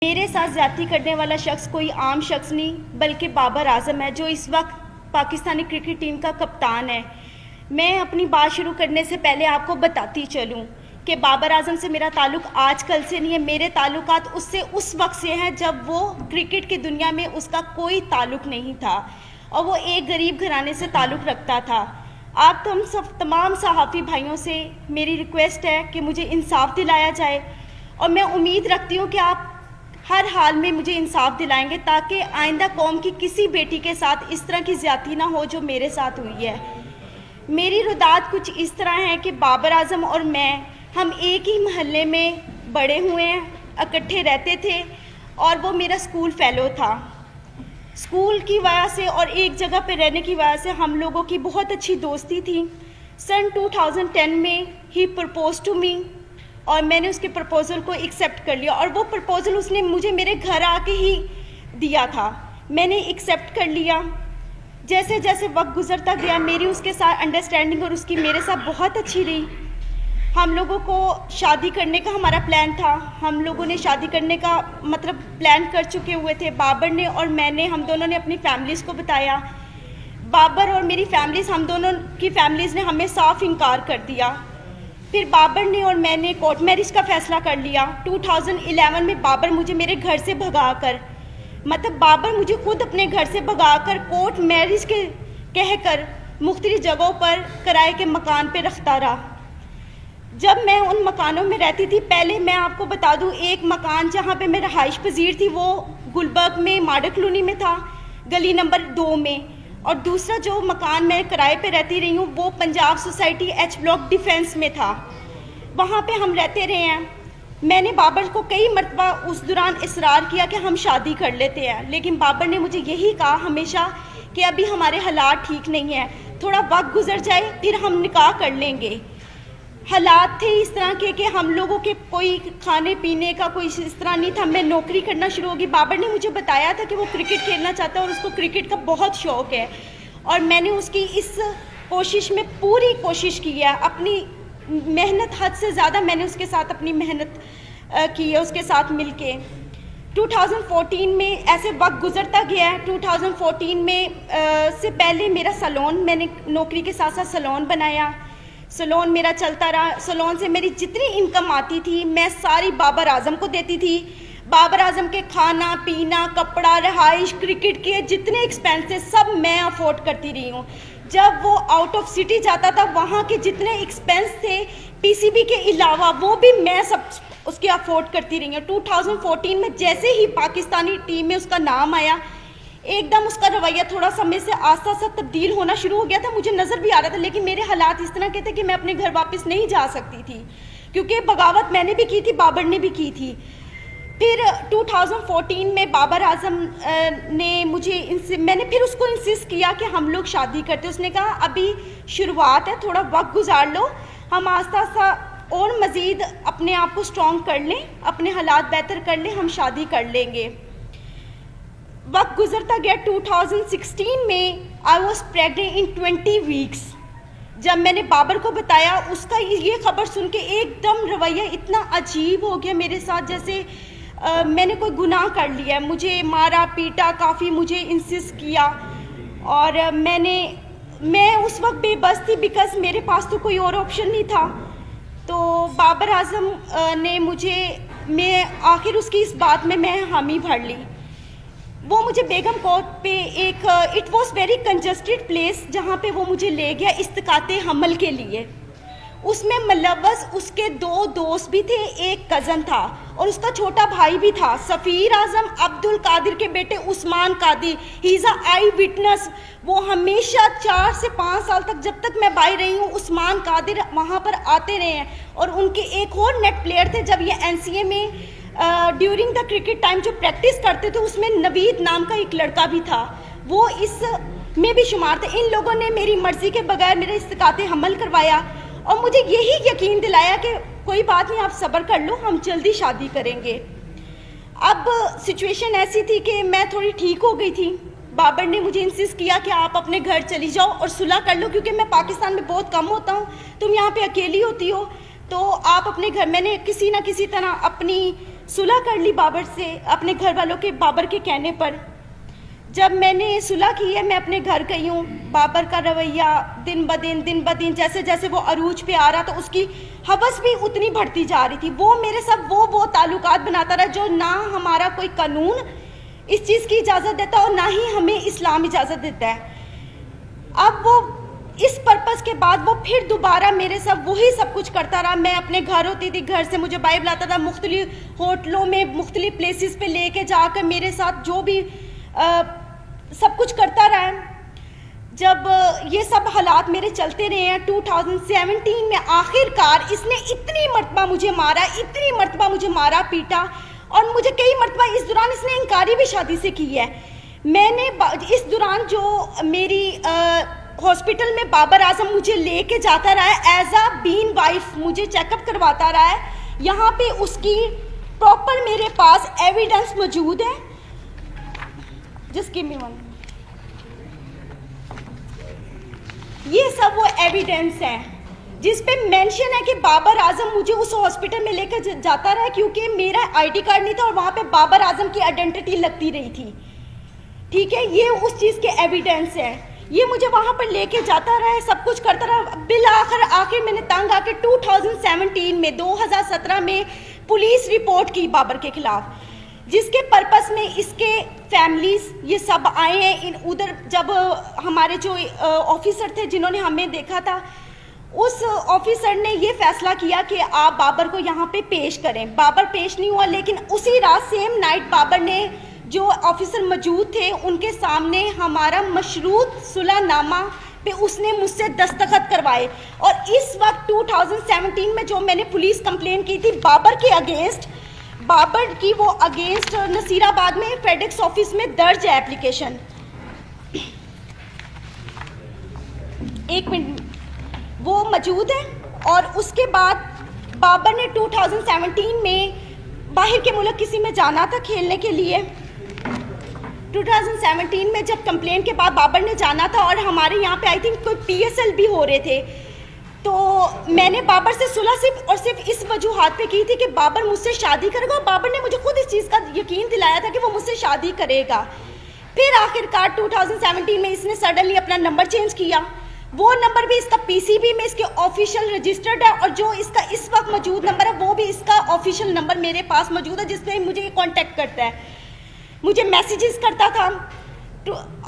میرے ساتھ زیادتی کرنے والا شخص کوئی عام شخص نہیں بلکہ بابر اعظم ہے، جو اس وقت پاکستانی کرکٹ ٹیم کا کپتان ہے۔ میں اپنی بات شروع کرنے سے پہلے آپ کو بتاتی چلوں کہ بابر اعظم سے میرا تعلق آج کل سے نہیں ہے، میرے تعلقات اس سے اس وقت سے ہیں جب وہ کرکٹ کی دنیا میں اس کا کوئی تعلق نہیں تھا اور وہ ایک غریب گھرانے سے تعلق رکھتا تھا۔ آپ ہم سب تمام صحافی بھائیوں سے میری ریکویسٹ ہے کہ مجھے انصاف دلایا جائے، اور میں امید رکھتی ہوں کہ آپ ہر حال میں مجھے انصاف دلائیں گے تاکہ آئندہ قوم کی کسی بیٹی کے ساتھ اس طرح کی زیادتی نہ ہو جو میرے ساتھ ہوئی ہے۔ میری رداد کچھ اس طرح ہے کہ بابر اعظم اور میں ہم ایک ہی محلے میں بڑے ہوئے ہیں، اکٹھے رہتے تھے، اور وہ میرا سکول فیلو تھا۔ سکول کی وجہ سے اور ایک جگہ پہ رہنے کی وجہ سے ہم لوگوں کی بہت اچھی دوستی تھی۔ سن 2010 میں ہی پرپوز ٹو می، اور میں نے اس کے پرپوزل کو ایکسیپٹ کر لیا، اور وہ پرپوزل اس نے مجھے میرے گھر آ کے ہی دیا تھا۔ میں نے ایکسیپٹ کر لیا۔ جیسے جیسے وقت گزرتا گیا میری اس کے ساتھ انڈرسٹینڈنگ اور اس کی میرے ساتھ بہت اچھی رہی۔ ہم لوگوں کو شادی کرنے کا ہمارا پلان تھا، ہم لوگوں نے شادی کرنے کا پلان کر چکے ہوئے تھے۔ بابر نے اور میں نے، ہم دونوں نے اپنی فیملیز کو بتایا۔ بابر اور میری فیملیز، ہم دونوں کی فیملیز نے ہمیں صاف انکار کر دیا۔ پھر بابر نے اور میں نے کورٹ میرج کا فیصلہ کر لیا۔ 2011 میں بابر مجھے میرے گھر سے بھگا کر، بابر مجھے خود اپنے گھر سے بھگا کر کورٹ میرج کے کہہ کر مختلف جگہوں پر کرائے کے مکان پہ رکھتا رہا۔ جب میں ان مکانوں میں رہتی تھی، پہلے میں آپ کو بتا دوں، ایک مکان جہاں پہ میں رہائش پذیر تھی وہ گلبرگ میں ماڈل کالونی میں تھا، گلی نمبر 2 میں، اور دوسرا جو مکان میں کرائے پہ رہتی رہی ہوں وہ Punjab society H block defence میں تھا۔ وہاں پہ ہم رہتے رہے ہیں۔ میں نے بابر کو کئی مرتبہ اس دوران اصرار کیا کہ ہم شادی کر لیتے ہیں، لیکن بابر نے مجھے یہی کہا ہمیشہ کہ ابھی ہمارے حالات ٹھیک نہیں ہیں، تھوڑا وقت گزر جائے پھر ہم نکاح کر لیں گے۔ حالات تھے اس طرح کے کہ ہم لوگوں کے کوئی کھانے پینے کا کوئی اس طرح نہیں تھا۔ میں نوکری کرنا شروع ہوگی۔ بابر نے مجھے بتایا تھا کہ وہ کرکٹ کھیلنا چاہتا ہے اور اس کو کرکٹ کا بہت شوق ہے، اور میں نے اس کی اس کوشش میں پوری کوشش کی ہے، اپنی محنت حد سے زیادہ میں نے اس کے ساتھ اپنی محنت کی ہے، اس کے ساتھ مل کے۔ 2014 میں ایسے وقت گزرتا گیا ہے۔ 2014 میں سے پہلے میرا سلون، میں نے نوکری کے ساتھ ساتھ سلون بنایا، سلون میرا چلتا رہا۔ سلون سے میری جتنی انکم آتی تھی میں ساری بابر اعظم کو دیتی تھی۔ بابر اعظم کے کھانا پینا، کپڑا، رہائش، کرکٹ کے جتنے ایکسپینسز سب میں افورڈ کرتی رہی ہوں۔ جب وہ آؤٹ آف سٹی جاتا تھا وہاں کے جتنے ایکسپینس تھے پی سی بی کے علاوہ وہ بھی میں سب اس کے افورڈ کرتی رہی ہوں۔ 2014 میں جیسے ہی پاکستانی ٹیم میں اس کا نام آیا، ایک دم اس کا رویہ تھوڑا سا میں سے آہستہ آہستہ تبدیل ہونا شروع ہو گیا تھا، مجھے نظر بھی آ رہا تھا، لیکن میرے حالات اس طرح کے تھے کہ میں اپنے گھر واپس نہیں جا سکتی تھی، کیونکہ بغاوت میں نے بھی کی تھی، بابر نے بھی کی تھی۔ پھر 2014 میں بابر اعظم نے میں نے پھر اس کو انسسٹ کیا کہ ہم لوگ شادی کرتے۔ اس نے کہا ابھی شروعات ہے، تھوڑا وقت گزار لو، ہم آہستہ آہستہ اور مزید اپنے آپ کو اسٹرانگ کر لیں، اپنے حالات بہتر کر لیں، ہم شادی کر لیں گے۔ وقت گزرتا گیا۔ 2016 میں آئی واز پریگننٹ ان 20 ویکس۔ جب میں نے بابر کو بتایا، اس کا یہ خبر سن کے ایک دم رویہ اتنا عجیب ہو گیا میرے ساتھ، جیسے میں نے کوئی گناہ کر لیا۔ مجھے مارا پیٹا، کافی مجھے انسسٹ کیا، اور میں اس وقت بے بس تھی بیکاز میرے پاس تو کوئی اور آپشن نہیں تھا۔ تو بابر اعظم نے میں آخر اس کی اس بات میں حامی بھر لی۔ وہ مجھے بیگم کوٹ پہ ایک it was very congested place جہاں پہ وہ مجھے لے گیا استقاط حمل کے لیے۔ اس میں ملوث اس کے 2 دوست بھی تھے، ایک کزن تھا، اور اس کا چھوٹا بھائی بھی تھا، سفیر اعظم عبد القادر کے بیٹے عثمان قادری، ہی از اے آئی وٹنس۔ وہ ہمیشہ 4 سے 5 سال تک، جب تک میں باہر رہی ہوں، عثمان قادر وہاں پر آتے رہے ہیں، اور ان کے ایک اور نیٹ پلیئر تھے جب یہ این سی اے میں ڈیورنگ دا کرکٹ ٹائم جو پریکٹس کرتے تھے، اس میں نوید نام کا ایک لڑکا بھی تھا، وہ اس میں بھی شمار تھا۔ ان لوگوں نے میری مرضی کے بغیر میرا استقاط حمل کروایا، اور مجھے یہی یقین دلایا کہ کوئی بات نہیں، آپ صبر کر لو، ہم جلدی شادی کریں گے۔ اب سچویشن ایسی تھی کہ میں تھوڑی ٹھیک ہو گئی تھی۔ بابر نے مجھے انسسٹ کیا کہ آپ اپنے گھر چلی جاؤ اور صلح کر لو، کیونکہ میں پاکستان میں بہت کم ہوتا ہوں، تم یہاں پہ اکیلی ہوتی ہو، تو آپ اپنے گھر، میں نے کسی نہ کسی طرح اپنی صلح کر لی بابر سے اپنے گھر والوں کے، بابر کے کہنے پر. جب میں نے صلح کی ہے میں اپنے گھر گئی ہوں. بابر کا رویہ دن بدن جیسے جیسے وہ عروج پہ آ رہا تو اس کی ہوس بھی اتنی بڑھتی جا رہی تھی. وہ میرے ساتھ وہ تعلقات بناتا رہا جو نہ ہمارا کوئی قانون اس چیز کی اجازت دیتا اور نہ ہی ہمیں اسلام اجازت دیتا ہے. اب وہ اس پرپس کے بعد وہ پھر دوبارہ میرے ساتھ وہی سب کچھ کرتا رہا. میں اپنے گھر ہوتی تھی، گھر سے مجھے بائی بلاتا تھا، مختلف ہوٹلوں میں مختلف پلیسز پہ لے کے جا کر میرے ساتھ جو بھی سب کچھ کرتا رہا. جب یہ سب حالات میرے چلتے رہے ہیں 2017 میں آخر کار اس نے اتنی مرتبہ مجھے مارا پیٹا، اور مجھے کئی مرتبہ اس دوران اس نے انکاری بھی شادی سے کی ہے. میں نے اس دوران جو میری ہاسپٹل میں بابر اعظم مجھے لے کے جاتا رہا ہے ایز اے بین وائف، مجھے چیک اپ کرواتا رہا ہے. یہاں پہ اس کی پراپر میرے پاس ایویڈنس موجود ہے. جس کی یہ سب وہ ایویڈنس ہے جس پہ مینشن ہے کہ بابر اعظم مجھے اس ہاسپٹل میں لے کے جاتا رہا کیونکہ میرا آئی ڈی کارڈ نہیں تھا اور وہاں پہ بابر اعظم کی آئیڈینٹی لگتی رہی تھی. ٹھیک ہے، یہ اس چیز کے ایویڈنس ہے. یہ مجھے وہاں پر لے کے جاتا رہا ہے، سب کچھ کرتا رہا. بالآخر میں نے تنگ آ کے 2017 میں 2017 میں پولیس رپورٹ کی بابر کے خلاف، جس کے پرپس میں اس کے فیملیز یہ سب آئے ہیں. ادھر جب ہمارے جو آفیسر تھے جنہوں نے ہمیں دیکھا تھا، اس آفیسر نے یہ فیصلہ کیا کہ آپ بابر کو یہاں پہ پیش کریں. بابر پیش نہیں ہوا، لیکن اسی رات سیم نائٹ بابر نے جو آفیسر موجود تھے ان کے سامنے ہمارا مشروط صلح نامہ پہ اس نے مجھ سے دستخط کروائے. اور اس وقت 2017 میں جو میں نے پولیس کمپلین کی تھی بابر کے اگینسٹ، بابر کی وہ اگینسٹ نصیر آباد میں فیڈیکس آفس میں درج ہے اپلیکیشن. ایک منٹ، وہ موجود ہے. اور اس کے بعد بابر نے 2017 میں باہر کے ملک کسی میں جانا تھا کھیلنے کے لیے. 2017 میں جب کمپلین کے بعد بابر نے جانا تھا اور ہمارے یہاں پہ آئی تھنک کوئی PSL بھی ہو رہے تھے، تو میں نے بابر سے صلح صرف اس وجوہات پہ کی تھی کہ بابر مجھ سے شادی کرے گا، اور بابر نے مجھے خود اس چیز کا یقین دلایا تھا کہ وہ مجھ سے شادی کرے گا. پھر آخر کار 2017 میں اس نے سڈنلی اپنا نمبر چینج کیا. وہ نمبر بھی اس کا PCB میں اس کے آفیشیل رجسٹرڈ ہے، اور جو اس کا اس وقت موجود نمبر ہے وہ بھی اس کا آفیشیل نمبر میرے پاس موجود ہے، جس پہ مجھے کانٹیکٹ کرتا ہے، مجھے میسیجز کرتا تھا.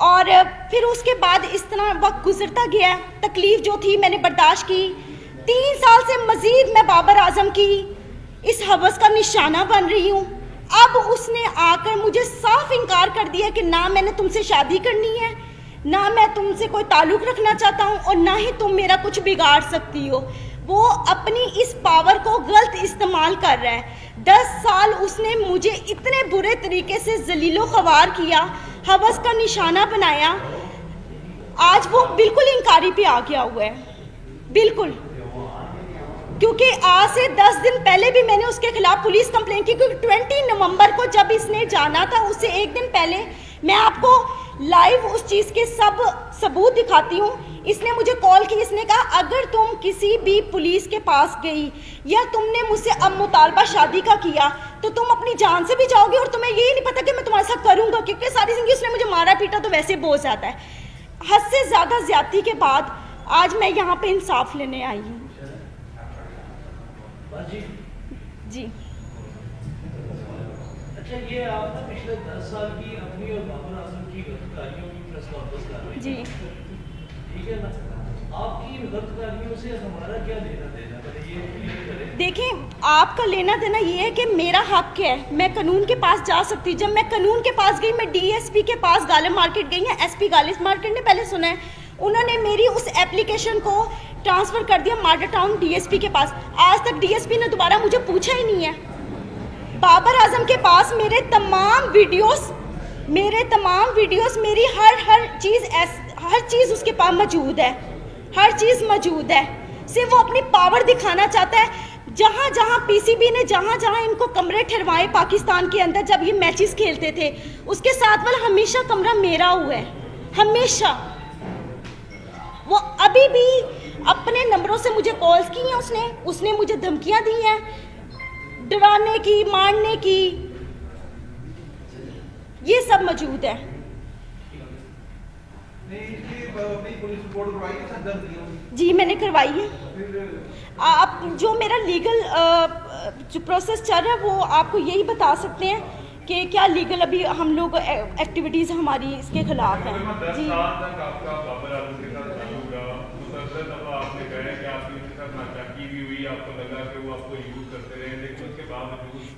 اور پھر اس کے بعد اس طرح وقت گزرتا گیا. تکلیف جو تھی میں نے برداشت کی. 3 سال سے مزید میں بابر اعظم کی اس ہوس کا نشانہ بن رہی ہوں. اب اس نے آ کر مجھے صاف انکار کر دیا کہ نہ میں نے تم سے شادی کرنی ہے، نہ میں تم سے کوئی تعلق رکھنا چاہتا ہوں، اور نہ ہی تم میرا کچھ بگاڑ سکتی ہو. وہ اپنی اس پاور کو غلط استعمال کر رہا ہے. 10 سال اس نے مجھے اتنے برے طریقے سے ذلیل و خوار کیا، ہوس کا نشانہ بنایا. آج وہ بالکل انکاری پہ آ گیا ہوا ہے، بالکل. کیونکہ آج سے 10 دن پہلے بھی میں نے اس کے خلاف پولیس کمپلین کی، کیونکہ 20 نومبر کو جب اس نے جانا تھا اس سے ایک دن پہلے، میں آپ کو لائیو اس چیز کے سب ثبوت دکھاتی ہوں. اس نے مجھے کال کی، اس نے کہا اگر تم کسی بھی پولیس کے پاس گئی یا تم نے مجھ سے اب مطالبہ شادی کا کیا تو تم اپنی جان سے بھی جاؤ گے، اور تمہیں یہی نہیں پتا کہ میں تمہارے ساتھ کروں گا، کیونکہ ساری زندگی اس نے مجھے مارا پیٹا تو ویسے بہت زیادہ ہے. حد سے زیادہ زیادتی کے بعد آج میں یہاں پہ انصاف لینے آئی ہوں. جی اچھا، یہ آپ نے پچھلے 10 سال کی اپنی اور بابر اعظم کی غلطیوں کی پریس کانفرنس کر رہے ہیں. جی ٹھیک ہے نا، آپ کی غلطیوں سے ہمارا کیا لینا دینا؟ یہ کلیئر کریں. دیکھیں، آپ کا لینا دینا یہ ہے کہ میرا حق ہے، میں قانون کے پاس جا سکتی. جب میں قانون کے پاس گئی، میں DSP کے پاس غالب مارکیٹ گئی ہیں. SP غالب مارکیٹ نے پہلے سنا ہے، انہوں نے میری اس اپلیکیشن کو ٹرانسفر کر دیا ماڈل ٹاؤن DSP کے پاس. آج تک DSP نے دوبارہ مجھے پوچھا ہی نہیں ہے. بابر اعظم کے پاس میرے تمام ویڈیوز، میری ہر چیز اس کے پاس موجود ہے، ہر چیز موجود ہے. صرف وہ اپنی پاور دکھانا چاہتا ہے. جہاں PCB نے جہاں ان کو کمرے ٹھہروائے پاکستان کے اندر جب یہ میچز کھیلتے تھے، اس کے ساتھ والا ہمیشہ کمرہ میرا ہوا ہے، ہمیشہ. وہ ابھی بھی اپنے نمبروں سے مجھے کالز کی ہیں، اس نے مجھے دھمکیاں دی ہیں. ڈرانے کی, مارنے کی, یہ سب موجود ہے. جی میں نے کروائی ہے. آپ جو میرا لیگل جو پروسیس چل رہا ہے وہ آپ کو یہی بتا سکتے ہیں کہ کیا لیگل ابھی ہم لوگ ایکٹیویٹیز ہماری اس کے خلاف ہیں. جی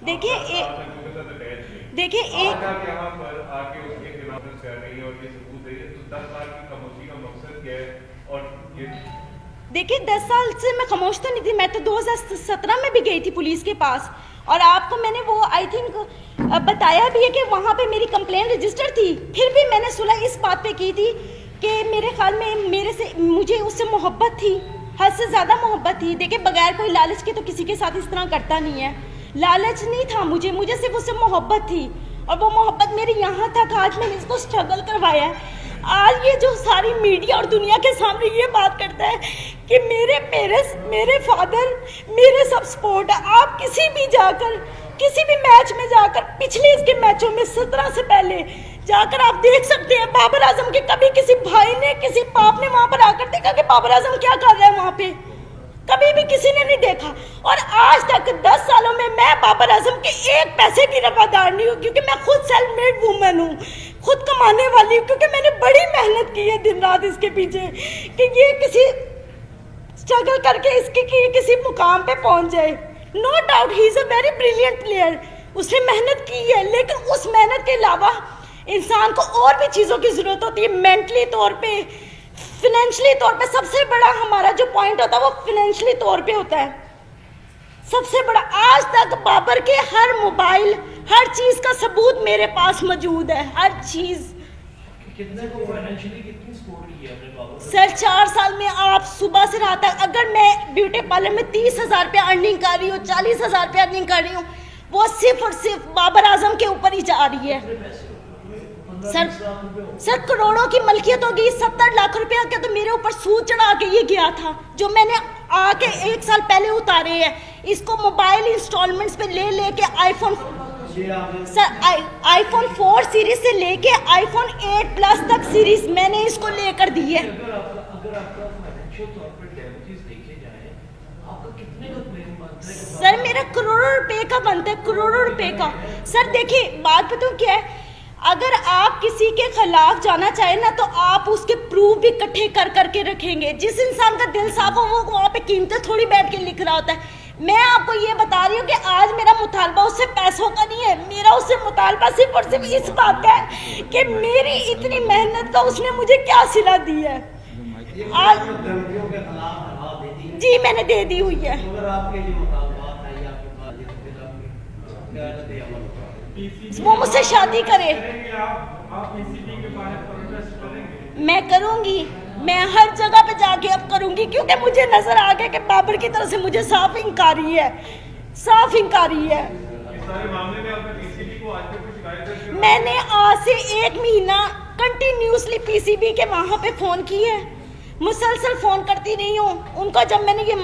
دیکھیے ایک دیکھیے 10 سال سے میں خاموش تو نہیں تھی. میں تو 2017 میں بھی گئی تھی پولیس کے پاس, اور آپ کو میں نے وہ آئی تھنک بتایا بھی ہے کہ وہاں پہ میری کمپلین رجسٹر تھی. پھر بھی میں نے صلح اس بات پہ کی تھی کہ میرے خیال میں مجھے اس سے محبت تھی, حد سے زیادہ محبت تھی. دیکھیں بغیر کوئی لالچ کے تو کسی کے ساتھ اس طرح کرتا نہیں ہے. لالچ نہیں تھا مجھے صرف اس سے محبت تھی, اور وہ محبت میری یہاں تک آج میں نے اس کو اسٹرگل کروایا ہے. آج یہ جو ساری میڈیا اور دنیا کے سامنے یہ بات کرتا ہے کہ میرے فادر میرے سب سپورٹ ہے. آپ کسی بھی جا کر کسی بھی میچ میں جا کر پچھلے اس کے میچوں میں 17 سے پہلے جا کر آپ دیکھ سکتے ہیں بابر اعظم کے کبھی کسی بھائی نے کسی باپ نے وہاں پر آ کر دیکھا کہ بابر اعظم کیا کر رہا ہے وہاں پہ؟ کبھی بھی کسی نے نہیں دیکھا. اور آج تک 10 سالوں میں بابر اعظم کے ایک پیسے کی روادار نہیں ہوں, کیونکہ میں خود سیلف میڈ وومن ہوں, خود کمانے والی ہوں, کیونکہ میں نے بڑی محنت کی ہے دن رات اس کے پیچھے کہ یہ کسی اسٹرگل کر کے اس کے کسی مقام پہ پہنچ جائے. No doubt he is a very brilliant player, اس نے محنت کی ہے, لیکن اس محنت کے علاوہ انسان کو اور بھی چیزوں کی ضرورت ہوتی ہے. مینٹلی طور پہ, فائنینشلی طور پہ سب سے بڑا ہمارا جو پوائنٹ ہوتا ہے وہ فائنینشلی طور پہ ہوتا ہے سب سے بڑا. آج تک بابر کے ہر موبائل ہر چیز کا ثبوت میرے پاس موجود ہے, ہر چیز. کتنے کو فائنینشلی کتنی سپورٹ کی ہے اپنے بابا سر 4 سال میں آپ صبح سے رات تک, اگر میں بیوٹی پارلر میں 30,000 روپیہ ارننگ کر رہی ہوں, 40,000 روپیہ ارننگ کر رہی ہوں, وہ صرف اور صرف بابر اعظم کے اوپر ہی جا رہی ہے. سر کروڑوں کی ملکیت ہوگی, 70 لاکھ روپیہ کا تو میرے اوپر سود چڑھا کے یہ گیا تھا جو میں نے آ کے 1 سال پہلے اتارے ہیں. اس کو موبائل انسٹالمنٹس پہ لے کے آئی فون, سر آئی فون 4 سیریز سے لے کے آئی فون 8 پلس تک سیریز میں نے اس کو لے کر دی ہے. اگر آپ کا فائنینشیل طور پر ڈیمیجز دیکھے جائیں, آپ کا کتنے کا کلیم بنتا ہے؟ سر میرا کروڑوں روپے کا بنتا ہے, کروڑوں روپے کا. سر دیکھیں بات بتاؤں کیا ہے, اگر آپ کسی کے خلاف جانا چاہیں نا تو آپ اس کے پروف بھی اکٹھے کر کے رکھیں گے. جس انسان کا دل صاف ہو وہ وہاں پہ قیمتیں تھوڑی بیٹھ کے لکھ رہا ہوتا ہے. میں آپ کو یہ بتا رہی ہوں کہ آج میرا مطالبہ اس سے پیسوں کا نہیں ہے, میرا اس سے مطالبہ صرف اور صرف اس بات کا ہے کہ میری اتنی محنت کا اس نے مجھے کیا صلہ دی ہے. آج جی میں نے دے دی ہوئی ہے. وہ مجھ سے شادی کرے, میں کروں گی, میں ہر جگہ پہ جا کے اب کروں گی, کیونکہ مجھے نظر آ گیا کہ بابر کی طرف سے مجھے صاف انکاری ہے, صاف انکاری ہے. میں نے آج سے 1 مہینہ کنٹینیوسلی پی سی بی کے وہاں پہ فون کی ہے, مسلسل فون کرتی رہی ہوں ان کو. جب میں نے یہ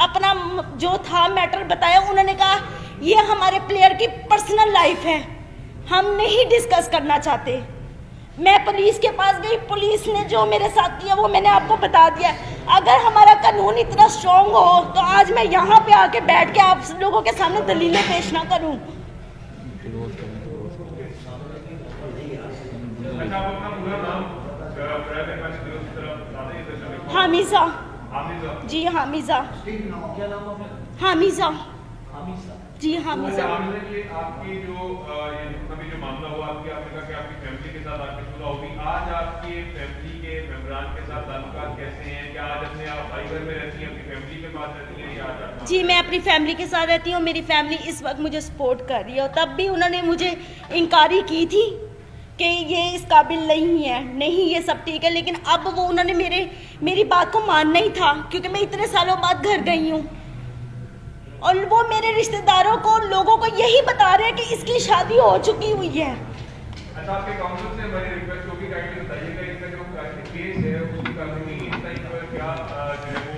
اپنا جو تھا میٹر بتایا, انہوں نے کہا یہ ہمارے پلیئر کی پرسنل لائف ہے, ہم نہیں ڈسکس کرنا چاہتے. میں پولیس کے پاس گئی, پولیس نے جو میرے ساتھ کیا وہ میں نے آپ کو بتا دیا. اگر ہمارا قانون اتنا اسٹرانگ ہو تو آج میں یہاں پہ آ کے بیٹھ کے آپ لوگوں کے سامنے دلیلیں پیش نہ کروں. حامیزہ, جی حامیزہ, حامیزہ, جی حامیزہ. آپ کی جو معاملہ ہوا, آپ نے کہا کہ آپ کی فیملی کے ساتھ آپ کی صلح ہوگی. آج آپ کی فیملی کے ممبران کے ساتھ تعلقات کیسے ہیں؟ کیا آج اپنے آپ بھائی گھر میں رہتی ہیں, اپنی فیملی کے پاس رہتی ہیں, یا آج؟ جی میں اپنی فیملی کے ساتھ رہتی ہوں. میری فیملی اس وقت مجھے سپورٹ کر رہی ہے, اور تب بھی انہوں نے مجھے انکاری کی تھی کہ یہ اس قابل نہیں ہے, نہیں یہ سب ٹھیک ہے. لیکن اب وہ انہوں نے میری بات کو ماننا ہی تھا, کیونکہ میں اتنے سالوں بعد گھر گئی ہوں, اور وہ میرے رشتہ داروں کو, لوگوں کو یہی بتا رہے ہیں کہ اس کی شادی ہو چکی ہوئی ہے. اچھا, آپ کے کاؤنسل سے ہماری ریکویسٹ ہوگی کہ بتائیے گا اس کا جو کیس ہے اس کی قانونی اس طرح پر کیا جو ہے وہ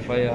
FIR,